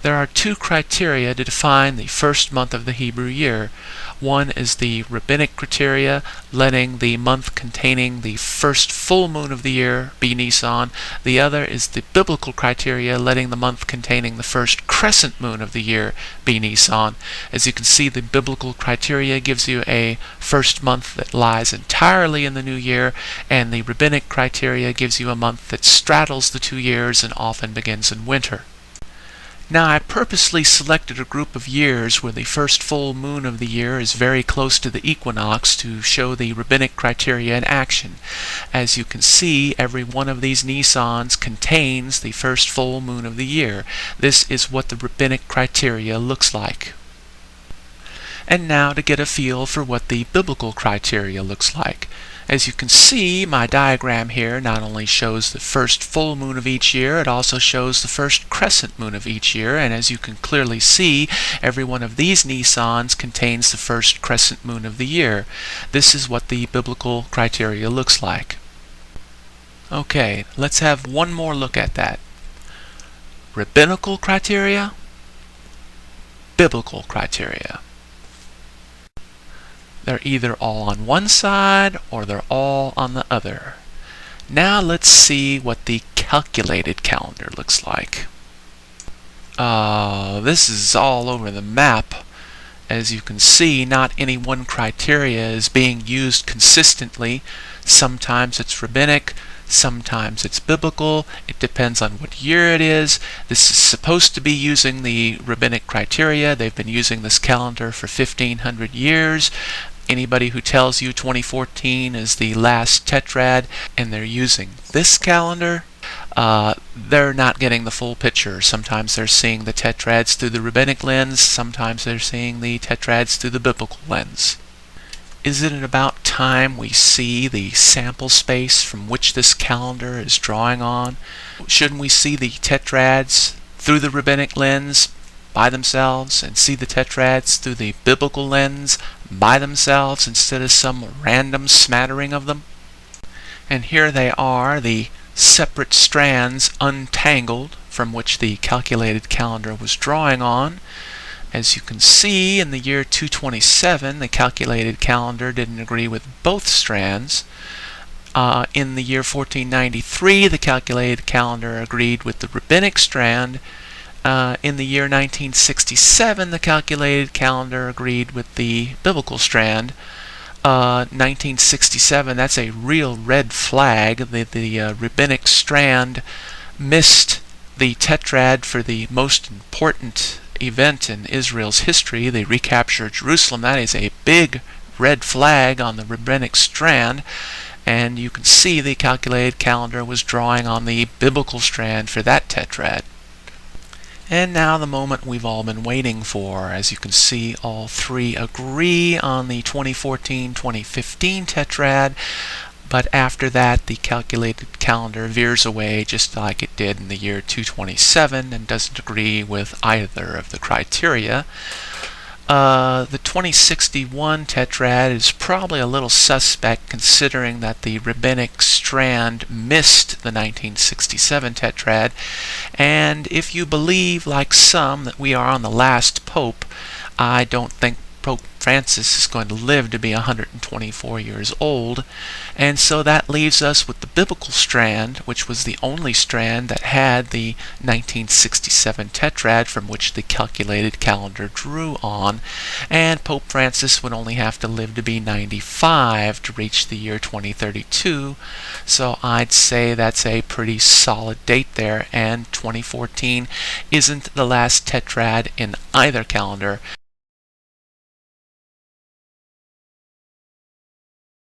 There are two criteria to define the first month of the Hebrew year. One is the rabbinic criteria, letting the month containing the first full moon of the year be Nisan. The other is the biblical criteria, letting the month containing the first crescent moon of the year be Nisan. As you can see, the biblical criteria gives you a first month that lies entirely in the new year, and the rabbinic criteria gives you a month that straddles the 2 years and often begins in winter. Now, I purposely selected a group of years where the first full moon of the year is very close to the equinox to show the rabbinic criteria in action. As you can see, every one of these Nisans contains the first full moon of the year. This is what the rabbinic criteria looks like. And now to get a feel for what the biblical criteria looks like. As you can see, my diagram here not only shows the first full moon of each year, it also shows the first crescent moon of each year, and as you can clearly see, every one of these Nisans contains the first crescent moon of the year. This is what the biblical criteria looks like. Okay, let's have one more look at that. Rabbinical criteria, biblical criteria. They're either all on one side or they're all on the other. Now let's see what the calculated calendar looks like. This is all over the map. As you can see, not any one criteria is being used consistently. Sometimes it's rabbinic, sometimes it's biblical. It depends on what year it is. This is supposed to be using the rabbinic criteria. They've been using this calendar for 1,500 years. Anybody who tells you 2014 is the last tetrad and they're using this calendar, they're not getting the full picture. Sometimes they're seeing the tetrads through the rabbinic lens, sometimes they're seeing the tetrads through the biblical lens. Isn't it about time we see the sample space from which this calendar is drawing on? Shouldn't we see the tetrads through the rabbinic lens by themselves and see the tetrads through the biblical lens by themselves instead of some random smattering of them? And here they are, the separate strands untangled from which the calculated calendar was drawing on. As you can see, in the year 227, the calculated calendar didn't agree with both strands. In the year 1493, the calculated calendar agreed with the rabbinic strand. In the year 1967, the calculated calendar agreed with the biblical strand. 1967, that's a real red flag. The rabbinic strand missed the tetrad for the most important event in Israel's history, the recapture of Jerusalem. That is a big red flag on the rabbinic strand, and you can see the calculated calendar was drawing on the biblical strand for that tetrad. And now the moment we've all been waiting for. As you can see, all three agree on the 2014-2015 tetrad, but after that the calculated calendar veers away just like it did in the year 227 and doesn't agree with either of the criteria. The 2061 tetrad is probably a little suspect considering that the rabbinic strand missed the 1967 tetrad, and if you believe, like some, that we are on the last pope, I don't think Pope Francis is going to live to be 124 years old, and so that leaves us with the biblical strand, which was the only strand that had the 1967 tetrad from which the calculated calendar drew on, and Pope Francis would only have to live to be 95 to reach the year 2032, so I'd say that's a pretty solid date there, and 2014 isn't the last tetrad in either calendar.